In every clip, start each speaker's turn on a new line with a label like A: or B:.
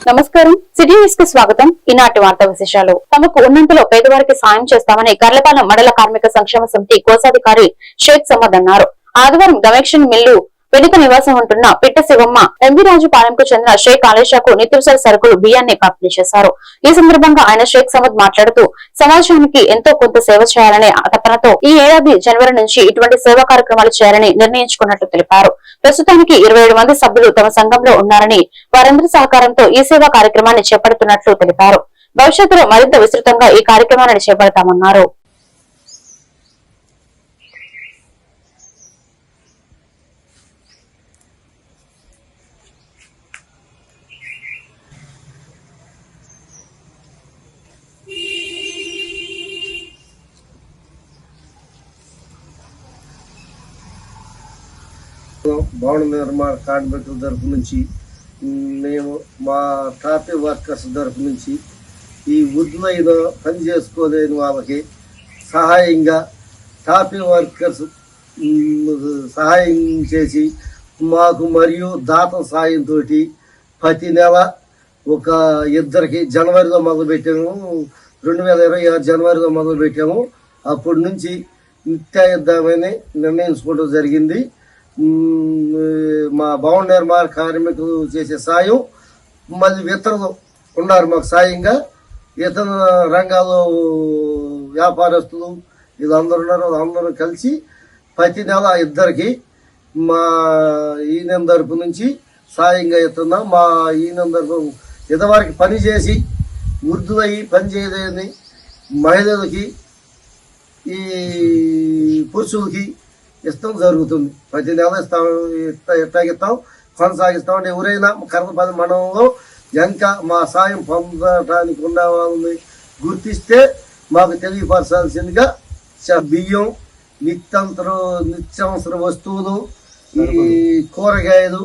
A: నమస్కారం city news కు స్వాగతం. ఈనాటి వార్తా విశేషాలు. తమకు ఉన్నంతలో పేదవారికి సాయం చేస్తామని కర్లపాలెం మండల కార్మిక సంక్షేమ సమితి కోశాధికారి షేక్ సమద్ అన్నారు. ఆదివారం గవేక్షన్ మిల్లు వెనుక నివాసం ఉంటున్న పిట్ట శివమ్మ ఎంవి రాజు పాలెంకు చెందిన షేక్ ఆలేషాకు నిత్యావసర సరుకులు బియ్యాన్ని పంపిణీ చేశారు. ఈ సందర్భంగా ఆయన షేక్ సమద్ మాట్లాడుతూ సమాజానికి ఎంతో కొంత సేవ చేయాలనే తపనతో ఈ ఏడాది జనవరి నుంచి ఇటువంటి సేవా కార్యక్రమాలు చేయాలని నిర్ణయించుకున్నట్లు తెలిపారు. ప్రస్తుతానికి 27 మంది సభ్యులు తమ సంఘంలో ఉన్నారని వారందరి సహకారంతో ఈ సేవా కార్యక్రమాన్ని చేపడుతున్నట్లు తెలిపారు. భవిష్యత్తులో మరింత విస్తృతంగా ఈ కార్యక్రమాన్ని చేపడతామన్నారు.
B: భవన నిర్మాణ కార్మికుల తరఫు నుంచి మేము మా టాపీ వర్కర్స్ తరఫు నుంచి ఈ వృద్ధులైన పని చేసుకోలేని వాళ్ళకి సహాయంగా టాపీ వర్కర్స్ సహాయం చేసి మాకు మరియు దాత సాయంతో ప్రతి నెల ఒక ఇద్దరికి జనవరిలో మొదలుపెట్టాము. 2026 జనవరిలో మొదలుపెట్టాము. అప్పటి నుంచి నిత్యాయుద్ధామని నిర్ణయించుకోవడం జరిగింది. మా భవన నిర్మాణ కార్మికులు చేసే సాయం, మళ్ళీ ఇతరులు ఉన్నారు మాకు సాయంగా, ఇతర రంగాల్లో వ్యాపారస్తులు వీళ్ళందరూ ఉన్నారు. వాళ్ళందరూ కలిసి ప్రతి నెల ఇద్దరికి మా ఈయన తరపు నుంచి సాయంగా ఇస్తున్నాం. మా ఈయన తరపు ఇదివరకు పని చేసి వృద్ధులయ్యి పని చేయలేని మహిళలకి ఈ పురుషులకి ఇష్టం జరుగుతుంది. ప్రతి నెల ఇస్తాం, ఇస్తాం, కొనసాగిస్తాం. ఎవరైనా కర్నపల్లి మండలంలో ఇంకా మా సాయం పొందడానికి ఉన్న వాళ్ళని గుర్తిస్తే మాకు తెలియపరచాల్సిందిగా బియ్యం, నిత్యావసర వస్తువులు, ఈ కూరగాయలు.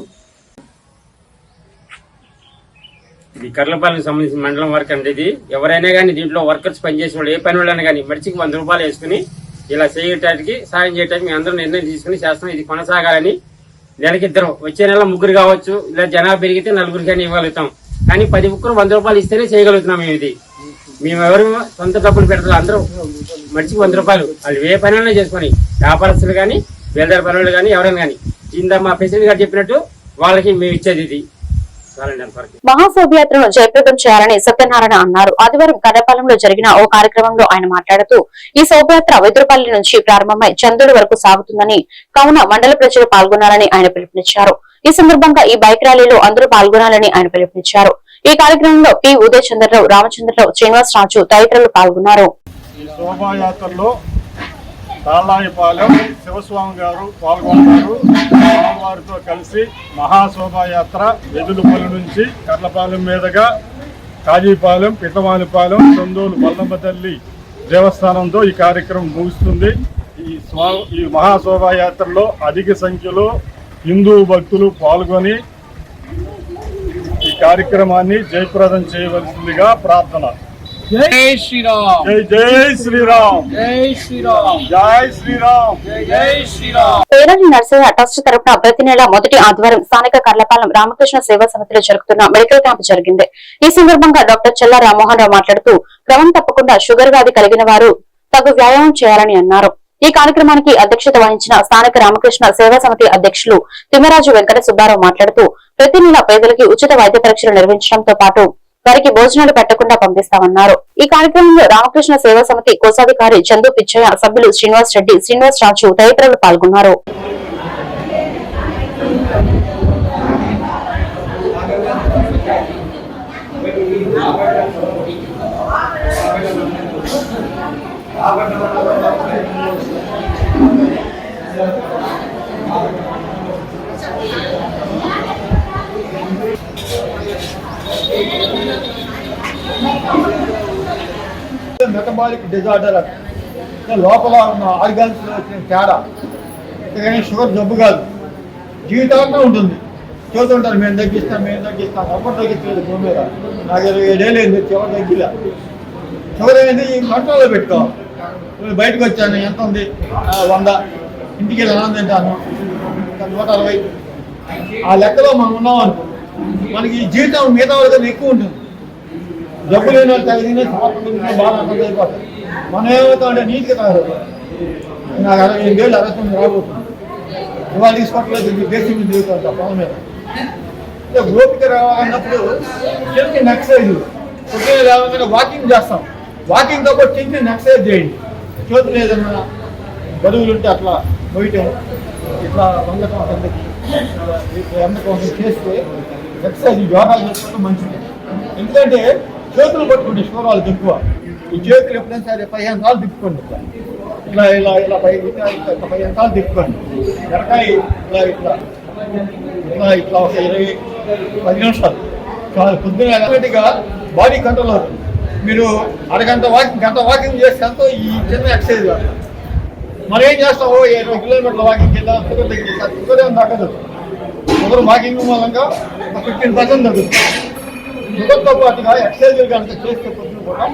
C: ఇది కర్లపాలెం సంబంధించిన మండలం వర్క్ అంటే ఇది ఎవరైనా కానీ దీంట్లో వర్కర్స్ పనిచేసే వాళ్ళు ఏ పని వాళ్ళైనా కానీ మనిషికి 100 రూపాయలు వేసుకుని ఇలా చేయటానికి సాయం చేయడానికి మేము అందరూ నిర్ణయం తీసుకుని చేస్తాం. ఇది కొనసాగాలని నెలకిద్దరం, వచ్చే నెల 3 కావచ్చు, ఇలా జనాభా పెరిగితే 4 కానీ ఇవ్వగలుగుతాం. కానీ 10 ఒక్కరు 100 రూపాయలు ఇస్తేనే చేయగలుగుతున్నాం. మేము ఇది మేము ఎవరు సొంత డబ్బులు పెడతారు. అందరూ మనిషికి 100 రూపాయలు వాళ్ళు ఏ పనులనే చేసుకొని, వ్యాపారస్తులు కానీ వేలదారి పనులు కానీ ఎవరైనా కానీ ఇంత మా ప్రెసిడెంట్ గారు చెప్పినట్టు వాళ్ళకి మేము ఇచ్చేది ఇది.
A: మహాశోభయాత్రను జయప్రదం చేయాలని సత్యనారాయణ అన్నారు. ఆదివారం కర్రపాలెంలో జరిగిన ఓ కార్యక్రమంలో ఆయన మాట్లాడుతూ ఈ శోభయాత్ర వెదురుపల్లి నుంచి ప్రారంభమై చందుడు వరకు సాగుతుందని, కావున మండల ప్రజలు పాల్గొనాలని ఆయన పిలుపునిచ్చారు. ఈ సందర్భంగా ఈ బైక్ ర్యాలీలో అందరూ పాల్గొనాలని ఆయన పిలుపునిచ్చారు. ఈ కార్యక్రమంలో పి ఉదయ్ చంద్రరావు, రామచంద్రరావు, శ్రీనివాస్ రాజు తదితరులు పాల్గొన్నారు.
D: తాళ్ళాయిపాలెం శివస్వామి గారు పాల్గొన్నారు. వారితో కలిసి మహాశోభాయాత్ర వెదులుపల్లి నుంచి కర్లపాలెం మీదుగా కాజీపాలెం, పిట్టవానిపాలెం, చందోలు మల్లమ్మ తల్లి దేవస్థానంతో ఈ కార్యక్రమం ముగుస్తుంది. ఈ మహాశోభాయాత్రలో అధిక సంఖ్యలో హిందూ భక్తులు పాల్గొని ఈ కార్యక్రమాన్ని జయప్రదం చేయవలసిందిగా ప్రార్థన. జై శ్రీరామ్, జై జై శ్రీరామ్, జై శ్రీరామ్, జై శ్రీరామ్, జై శ్రీరామ్.
A: పేరాని నర్సయ్య ట్రస్ట్ తరపున ప్రతి నెల మొదటి ఆదివారం స్థానిక కర్లపాలెం రామకృష్ణ సేవా సమితిలో జరుగుతున్న మెడికల్ క్యాంప్ జరిగింది. ఈ సందర్భంగా డాక్టర్ చెల్లా రామ్మోహన్ రావు మాట్లాడుతూ క్రమం తప్పకుండా షుగర్ వ్యాధి కలిగిన వారు తగు వ్యాయామం చేయాలని అన్నారు. ఈ కార్యక్రమానికి అధ్యక్షత వహించిన స్థానిక రామకృష్ణ సేవా సమితి అధ్యక్షులు తిమ్మరాజు వెంకట సుబ్బారావు మాట్లాడుతూ ప్రతి నెల పేదలకి ఉచిత వైద్య పరీక్షలు నిర్వహించడంతో పాటు వారికి భోజనాలు పెట్టకుండా పంపిస్తామన్నారు. ఈ కార్యక్రమంలో రామకృష్ణ సేవా సమితి కోశాధికారి చందు పిచ్చయ్య, సభ్యులు శ్రీనివాస్ రెడ్డి, శ్రీనివాస్ రాజు తదితరులు పాల్గొన్నారు.
D: మెటబాలిక్ డిజార్డర్ లోపల ఉన్న ఆర్గాన్స్ వచ్చిన తేడా, కానీ షుగర్ జబ్బు కాదు, జీవితాంతం ఉంటుంది. చూస్తుంటారు మేము తగ్గిస్తాం ఎవరు తగ్గించలేదు భూమి మీద. నాకు 27 ఏళ్ళు అయింది, ఎవరు తగ్గిలా. షుగర్ అనేది కంట్రోల్లో పెట్టుకోవాలి. బయటకు వచ్చాను, ఎంత ఉంది 100, ఇంటికి వెళ్ళి అన్నం తింటాను 160, ఆ లెక్కలో మనం ఉన్నాం అనుకో. మనకి జీవితం మిగతా వాళ్ళకన్నా ఎక్కువ ఉంటుంది. జబ్బు లేని వాళ్ళు తగిన బాగా అర్థం అయిపోతాయి. మనం ఏమవుతాం అంటే నీట్గా తాగదు. నాకు 68 ఏళ్ళు 69 రాబోతుంది. ఇవాళ తీసుకోవట్లేదు దేశం మీద దిగుతుంటా పొలం మీద. ఓపిక రావాలన్నప్పుడు చిన్న ఎక్సర్సైజ్ పొద్దున్న లేవగానే వాకింగ్ చేస్తాం. వాకింగ్తో పాటు చిన్న ఎక్సర్సైజ్ చేయండి. చేతులు ఏదన్నా బరువులు ఉంటే అట్లా మొయ్యటం, ఇట్లా వంగటం కిందకి ఎండకోసం చేస్తే ఎక్సర్సైజ్ యోగా చేసుకోవడం మంచిది. ఎందుకంటే చేతులు పట్టుకోండి షుగర్ వాళ్ళకి ఎక్కువ. ఈ చేతులు ఎప్పుడైనా సరే 15 సార్లు తిప్పుకోండి. ఇట్లా ఇలా ఇలా 15 సార్లు తిప్పుకోండి. ఎరకాయ ఇట్లా ఇట్లా ఇట్లా ఇట్లా ఒక 20-10 నిమిషాలు చాలా పొద్దున ఆటోమేటిక్గా బాడీ కంట్రోల్ అవుతుంది. మీరు గంట వాకింగ్ చేసేంత ఈ చిన్న ఎక్సర్సైజ్ కాదు. మనం ఏం చేస్తాం, 20 కిలోమీటర్ల వాకింగ్ చేద్దాం, షుగర్ తగ్గిస్తాం. షుగర్ ఏం తగ్గదు. షుగర్ వాకింగ్ మూలంగా 15% తగ్గుతుంది. షుగర్తో పాటుగా ఎక్సర్సైజ్ కనుక చేస్తే పొద్దున కూడా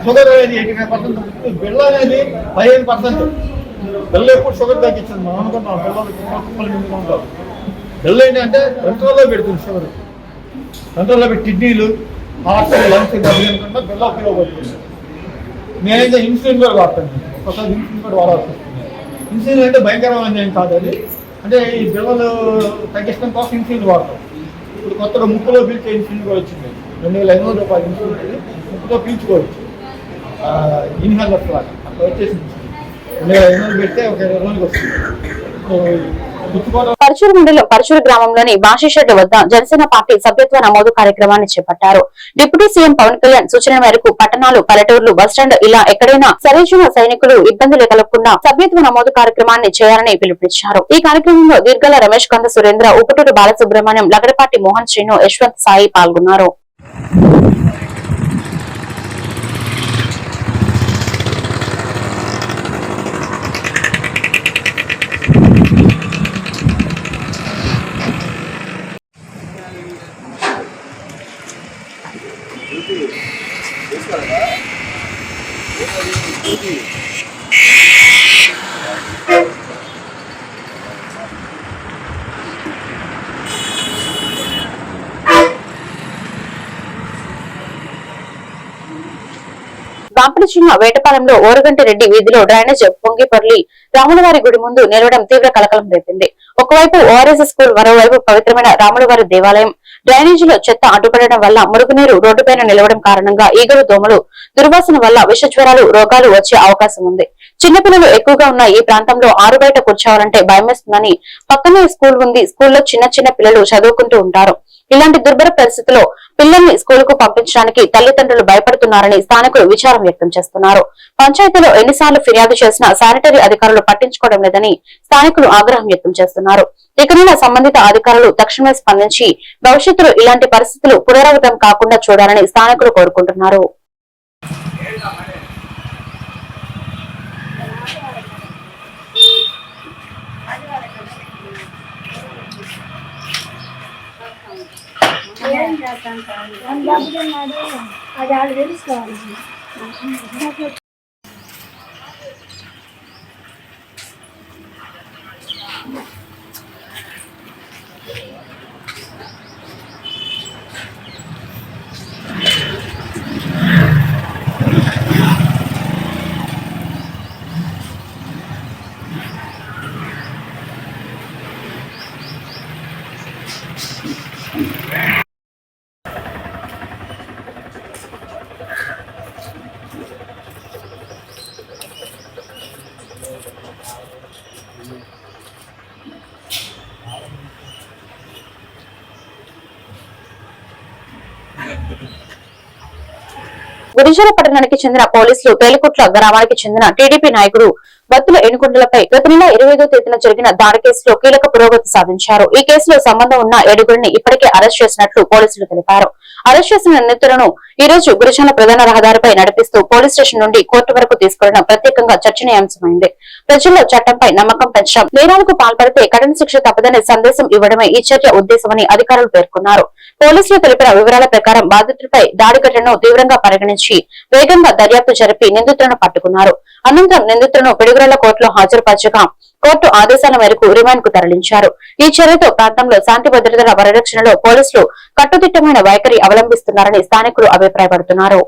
D: షుగర్ అనేది 85% తగ్గుతుంది. బిళ్ళ అనేది 15%. బిళ్ళ ఎప్పుడు షుగర్ తగ్గించింది మనం అనుకుంటాం. బిళ్ళలు ఉంటాం. బిళ్ళ ఏంటంటే కంట్రోల్లో పెడుతుంది. షుగర్ కంట్రోల్లో పెట్టి కిడ్నీలు, హార్ట్, లంగ్స్ దెబ్బతినకుండా బిళ్ళ ఉపయోగపడుతుంది. నేనైతే ఇన్సులిన్ కూడా వాడతాను. ఒకసారి ఇన్సులిన్ కూడా వాడాల్సి వస్తుంది. ఇన్సులిన్ అంటే భయంకరమైన ఏం కాదు అది. అంటే ఈ బిళ్ళలు తగ్గించడం కోసం ఇన్సులిన్ వాడతాం. ఇప్పుడు కొత్తగా ముక్కులో పీల్చే ఇన్సులిన్ కూడా వచ్చింది. 2500 రూపాయలు ఇన్సులిన్ ముక్కులో పీల్చుకోవచ్చు. ఇన్హేలర్స్ లాగా అట్లా వచ్చేసింది. 2500 పెడితే ఒక 20 రోజులకు వస్తుంది.
A: పరచూరు మండలం పరచూరు గ్రామంలోని బాషిషెడ్ వద్ద జనసేన పార్టీ సభ్యత్వ నమోదు కార్యక్రమాన్ని చేపట్టారు. డిప్యూటీ సీఎం పవన్ కళ్యాణ్ సూచన మేరకు పట్టణాలు, పల్లెటూర్లు, బస్టాండ్ ఇలా ఎక్కడైనా సరైన సైనికులు ఇబ్బందులు కలగకుండా సభ్యత్వ నమోదు కార్యక్రమాన్ని చేయాలని పిలుపునిచ్చారు. ఈ కార్యక్రమంలో దీర్ఘల రమేష్ కంద సురేంద్ర, ఉపటూరు బాలసుబ్రహ్మణ్యం, లగడపాటి మోహన్ శ్రీను, యశ్వంత్ సాయి పాల్గొన్నారు. బాంపడి చిన్న వేటపాలెంలో ఓరగంటి రెడ్డి వీధిలో డ్రైనేజ్ పొంగిపొర్లి రాములవారి గుడి ముందు నిలవడం తీవ్ర కలకలం రేపింది. ఒకవైపు ఓఆర్ఎస్ స్కూల్, మరోవైపు పవిత్రమైన రాములవారి దేవాలయం. డ్రైనేజీలో చెత్త అడ్డుపడడం వల్ల మురుగునీరు రోడ్డుపైన నిలవడం కారణంగా ఈగలు, దోమలు, దుర్వాసన వల్ల విషజ్వరాలు, రోగాలు వచ్చే అవకాశం ఉంది. చిన్నపిల్లలు ఎక్కువగా ఉన్న ఈ ప్రాంతంలో ఆరు బయట కూర్చోవాలంటే భయమేస్తుందని పక్కనే స్కూల్ ఉంది. స్కూల్లో చిన్న పిల్లలు చదువుకుంటూ ఉంటారు. ఇలాంటి దుర్భర పరిస్థితిలో పిల్లల్ని స్కూలుకు పంపించడానికి తల్లిదండ్రులు భయపడుతున్నారని స్థానికులు విచారం వ్యక్తం చేస్తున్నారు. పంచాయతీలో ఎన్నిసార్లు ఫిర్యాదు చేసినా శానిటరీ అధికారులు పట్టించుకోవడం లేదని స్థానికులు ఆగ్రహం వ్యక్తం చేస్తున్నారు. ఇకనైనా సంబంధిత అధికారులు తక్షణమే స్పందించి భవిష్యత్తులో ఇలాంటి పరిస్థితులు పునరావృతం కాకుండా చూడాలని స్థానికులు కోరుకుంటున్నారు.
E: అది ఆడ తెలుసుకోవాలి.
A: గురిజాల పట్టణానికి చెందిన పోలీసులు తేలికుట్ల గ్రామానికి చెందిన టీడీపీ నాయకుడు బత్తుల ఏనుగుండలపై గత నెల 25వ తేదీన జరిగిన దాడి కేసులో కీలక పురోగతి సాధించారు. ఈ కేసులో సంబంధం ఉన్న 7గురిని ఇప్పటికే అరెస్ట్ చేసినట్లు పోలీసులు తెలిపారు. అరెస్ట్ చేసిన నిందితులను ఈ రోజు గురిజాల ప్రధాన రహదారిపై నడిపిస్తూ పోలీస్ స్టేషన్ నుండి కోర్టు వరకు తీసుకెళ్లడం ప్రత్యేకంగా చర్చనీయాంశమైంది. ప్రజల్లో చట్టంపై నమ్మకం పెంచడం, నేరాలకు పాల్పడితే కఠిన శిక్ష తప్పదనే సందేశం ఇవ్వడమే ఈ చర్య ఉద్దేశమని అధికారులు పేర్కొన్నారు. పోలీసులు తెలిపిన వివరాల ప్రకారం బాధితుడిపై దాడి ఘటనను తీవ్రంగా పరిగణించి వేగంగా దర్యాప్తు జరిపి నిందితులను పట్టుకున్నారు. అనంతరం నిందితులను పిడుగురాళ్ల కోర్టులో హాజరుపరచగా కోర్టు ఆదేశాల మేరకు రిమాండ్ కు తరలించారు. ఈ చర్యతో ప్రాంతంలో శాంతి భద్రతల పరిరక్షణలో పోలీసులు కట్టుదిట్టమైన వైఖరి అవలంబిస్తున్నారని స్థానికులు అభిప్రాయపడుతున్నారు.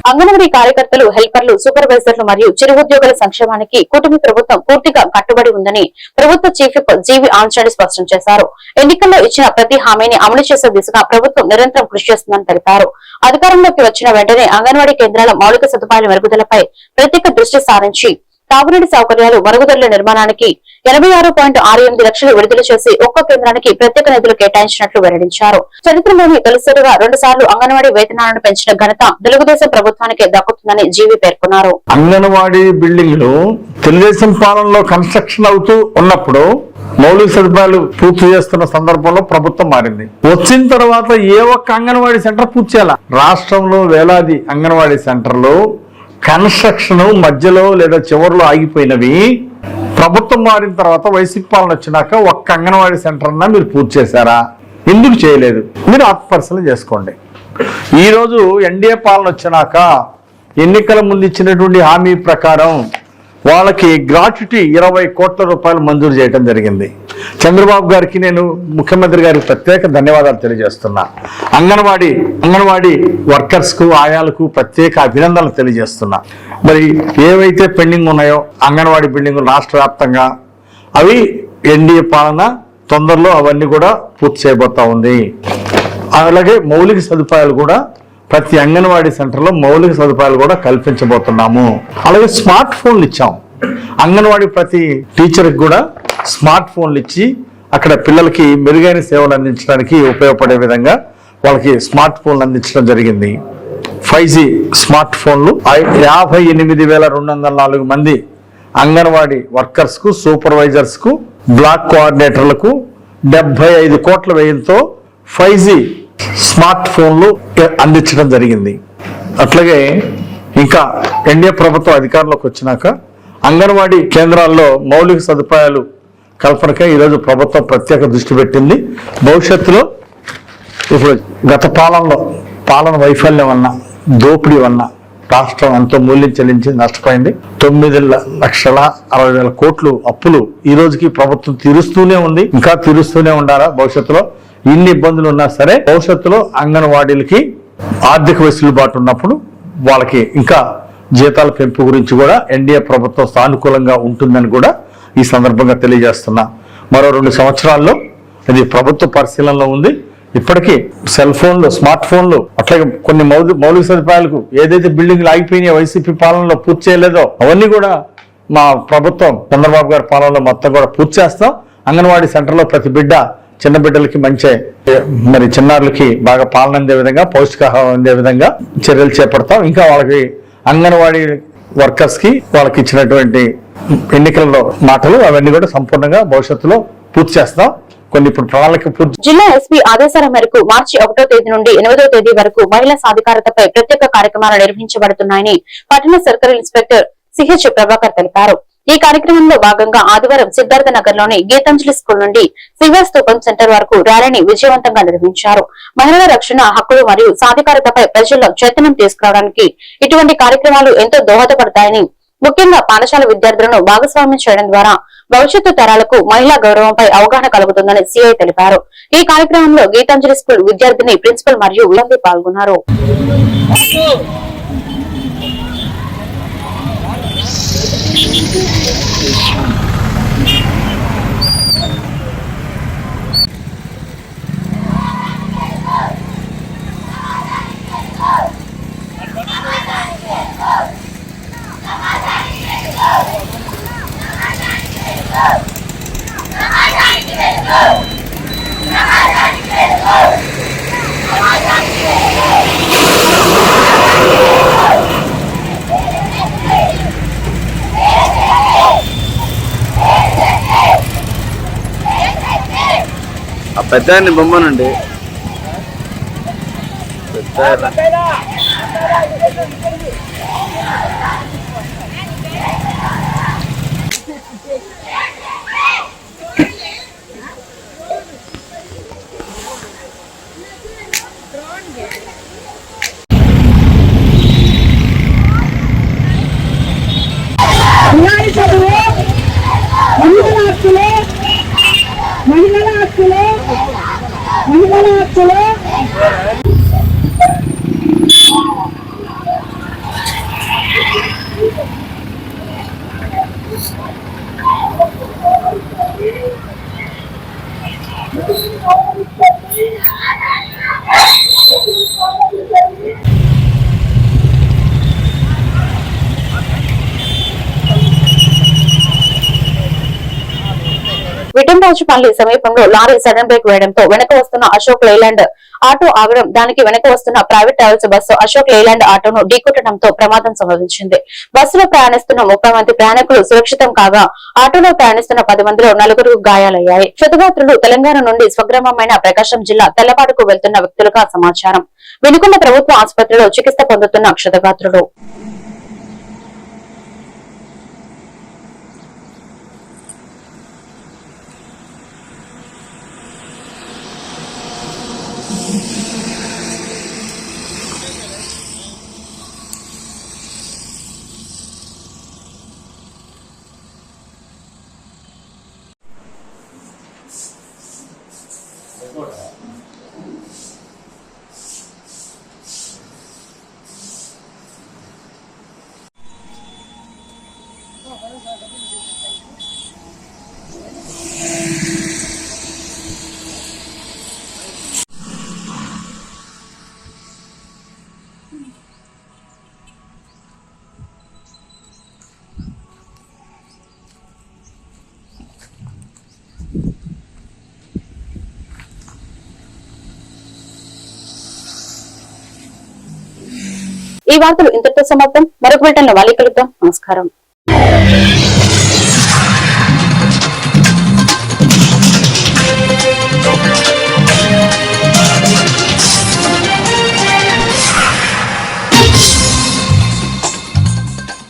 A: అంగన్వాడీ కార్యకర్తలు, హెల్పర్లు, సూపర్వైజర్లు మరియు చిరు ఉద్యోగుల సంక్షేమానికి కూటమి ప్రభుత్వం పూర్తిగా కట్టుబడి ఉందని ప్రభుత్వ చీఫ్ విప్ జీవి ఆంజనేయులు స్పష్టం చేశారు. ఎన్నికల్లో ఇచ్చిన ప్రతి హామీని అమలు చేసే దిశగా ప్రభుత్వం నిరంతరం కృషి చేస్తుందని తెలిపారు. అధికారంలోకి వచ్చిన వెంటనే అంగన్వాడీ కేంద్రాల మౌలిక సదుపాయాల మెరుగుదలపై ప్రత్యేక దృష్టి సారించి తాగునీటి సౌకర్యాలు, మరుగుదొడ్ల నిర్మాణానికి 86.68 లక్షలు విడుదల చేసి ఒక్కో కేంద్రానికి ప్రత్యేక నిధులు కేటాయించినట్లు వెల్లడించారు. చరిత్రలోని తొలిసారిగా 2 సార్లు అంగన్వాడీ వేతనాలను పెంచిన ఘనత తెలుగుదేశం ప్రభుత్వానికే దక్కుతుందని జీవి పేర్కొన్నారు.
F: అంగన్వాడీ బిల్డింగ్లు తెలుగుదేశం పాలనలో కన్స్ట్రక్షన్ అవుతూ ఉన్నప్పుడు మౌలిక సదుపాయాలు పూర్తి చేస్తున్న సందర్భంలో ప్రభుత్వం మారింది. వచ్చిన తర్వాత ఏ ఒక్క అంగన్వాడీ సెంటర్ పూర్తి చేయాల. రాష్ట్రంలో వేలాది అంగన్వాడీ సెంటర్లు కన్స్ట్రక్షన్ మధ్యలో లేదా చివరిలో ఆగిపోయినవి. ప్రభుత్వం మారిన తర్వాత వైసీపీ పాలన వచ్చినాక ఒక్క అంగన్వాడీ సెంటర్ అన్నా మీరు పూర్తి చేశారా? ఎందుకు చేయలేదు? మీరు ఆత్మపరిశీలన చేసుకోండి. ఈరోజు ఎన్డీఏ పాలన వచ్చినాక ఎన్నికల ముందు ఇచ్చినటువంటి హామీ ప్రకారం వాళ్ళకి గ్రాట్యుటీ 20 కోట్ల రూపాయలు మంజూరు చేయడం జరిగింది. చంద్రబాబు గారికి నేను ముఖ్యమంత్రి గారికి ప్రత్యేక ధన్యవాదాలు తెలియజేస్తున్నా. అంగన్వాడీ వర్కర్స్ కు, ఆయాలకు ప్రత్యేక అభినందనలు తెలియజేస్తున్నా. మరి ఏవైతే పెండింగ్ ఉన్నాయో అంగన్వాడీ బిల్డింగులు రాష్ట్ర వ్యాప్తంగా అవి ఎన్డీఏ పాలన తొందరలో అవన్నీ కూడా పూర్తి చేయబోతా ఉంది. అలాగే మౌలిక సదుపాయాలు కూడా ప్రతి అంగన్వాడీ సెంటర్లో మౌలిక సదుపాయాలు కూడా కల్పించబోతున్నాము. అలాగే స్మార్ట్ ఫోన్లు ఇచ్చాం. అంగన్వాడీ ప్రతి టీచర్కి కూడా స్మార్ట్ ఫోన్లు ఇచ్చి అక్కడ పిల్లలకి మెరుగైన సేవలు అందించడానికి ఉపయోగపడే విధంగా వాళ్ళకి స్మార్ట్ ఫోన్లు అందించడం జరిగింది. 5G స్మార్ట్ ఫోన్లు 58,204 మంది అంగన్వాడీ వర్కర్స్ కు, సూపర్వైజర్స్ కు, బ్లాక్ కోఆర్డినేటర్లకు 75 కోట్ల వ్యయంతో 5G స్మార్ట్ ఫోన్లు అందించడం జరిగింది. అట్లాగే ఇంకా ఎన్డీఏ ప్రభుత్వం అధికారంలోకి వచ్చినాక అంగన్వాడీ కేంద్రాల్లో మౌలిక సదుపాయాలు కల్పనకై ఈరోజు ప్రభుత్వం ప్రత్యేక దృష్టి పెట్టింది. భవిష్యత్తులో ఇప్పుడు గత పాలన వైఫల్యం వలన, దోపిడీ వలన రాష్ట్రం ఎంతో మూల్యం చెల్లించి నష్టపోయింది. 9,60,60,000 కోట్లు అప్పులు ఈ రోజుకి ప్రభుత్వం తీరుస్తూనే ఉంది. ఇంకా తీరుస్తూనే ఉండాలా. భవిష్యత్తులో ఇన్ని ఇబ్బందులు ఉన్నా సరే భవిష్యత్తులో అంగన్వాడీలకి ఆర్థిక వెసులుబాటు ఉన్నప్పుడు వాళ్ళకి ఇంకా జీతాల పెంపు గురించి కూడా ఎన్డీఏ ప్రభుత్వం సానుకూలంగా ఉంటుందని కూడా ఈ సందర్భంగా తెలియజేస్తున్నా. మరో 2 సంవత్సరాల్లో ఇది ప్రభుత్వ పరిశీలనలో ఉంది. ఇప్పటికీ సెల్ ఫోన్లు, స్మార్ట్ ఫోన్లు, అట్లాగే కొన్ని మౌలిక సదుపాయాలకు ఏదైతే బిల్డింగ్లు ఆగిపోయినాయో వైసీపీ పాలనలో పూర్తి చేయలేదో అవన్నీ కూడా మా ప్రభుత్వం చంద్రబాబు గారి పాలనలో మొత్తం కూడా పూర్తి చేస్తాం. అంగన్వాడీ సెంటర్లో ప్రతి బిడ్డ, చిన్న బిడ్డలకి మంచి, మరి చిన్నారులకి బాగా పాలన అందే విధంగా, పౌష్టికాహారం అందే విధంగా చర్యలు చేపడతాం. ఇంకా వాళ్ళకి అంగన్వాడీ వర్కర్స్ కి వాళ్ళకి ఇచ్చినటువంటి ఎన్నికల్లో మాటలు అవన్నీ కూడా సంపూర్ణంగా భవిష్యత్తులో పూర్తి చేస్తాం. కొన్ని ఇప్పుడు ప్రణాళిక పూర్తి.
A: జిల్లా ఎస్పీ ఆదేశాల మేరకు మార్చి 1వ తేదీ నుండి 8వ తేదీ వరకు మహిళా సాధికారతపై ప్రత్యేక కార్యక్రమాలు నిర్వహించబడుతున్నాయని పట్టణ సర్కిల్ ఇన్స్పెక్టర్ సిహెచ్ ప్రభాకర్ తెలిపారు. ఈ కార్యక్రమంలో భాగంగా ఆదివారం సిద్ధార్థ నగర్ లోని గీతాంజలి స్కూల్ నుండి శివస్తూపం సెంటర్ వరకు ర్యాలీని విజయవంతంగా నిర్వహించారు. మహిళల రక్షణ, హక్కులు మరియు సాధికారతపై ప్రజల్లో చైతన్యం తీసుకురావడానికి ఇటువంటి కార్యక్రమాలు ఎంతో దోహదపడతాయని, ముఖ్యంగా పాఠశాల విద్యార్థులను భాగస్వామ్యం చేయడం ద్వారా భవిష్యత్తు తరాలకు మహిళా గౌరవంపై అవగాహన కలుగుతుందని సిఐ తెలిపారు. ఈ కార్యక్రమంలో గీతాంజలి స్కూల్ విద్యార్థిని, ప్రిన్సిపల్ మరియు విద్యార్థి పాల్గొన్నారు.
G: Go! ఆ పెద్ద ఆయన్ని బొమ్మనండి. పెద్ద
A: విఠంరాజుపల్లి సమీపంలో లారీ సడన్ బ్రేక్ వేయడంతో వెనక వస్తున్న అశోక్ లేలాండ్ ఆటో ఆగడం, దానికి వెనక వస్తున్న private travels bus Ashok Leyland ఆటోను ఢీకొట్టడంతో ప్రమాదం సంభవించింది. బస్సులో ప్రయాణిస్తున్న 30 మంది ప్రయాణికులు సురక్షితం కాగా ఆటోలో ప్రయాణిస్తున్న 10 మందిలో 4 గాయాలయ్యాయి. క్షతగాత్రులు తెలంగాణ నుండి స్వగ్రామమైన ప్రకాశం జిల్లా తెల్లపాడుకు వెళ్తున్న వ్యక్తులుగా సమాచారం. వినుకొండ ప్రభుత్వ ఆసుపత్రిలో చికిత్స పొందుతున్న క్షతగాత్రులు. ఈ వార్తలు ఇంతటితో సమాప్తం. మరొక బులెటిన్లో మళ్ళీ కలుద్దాం. నమస్కారం.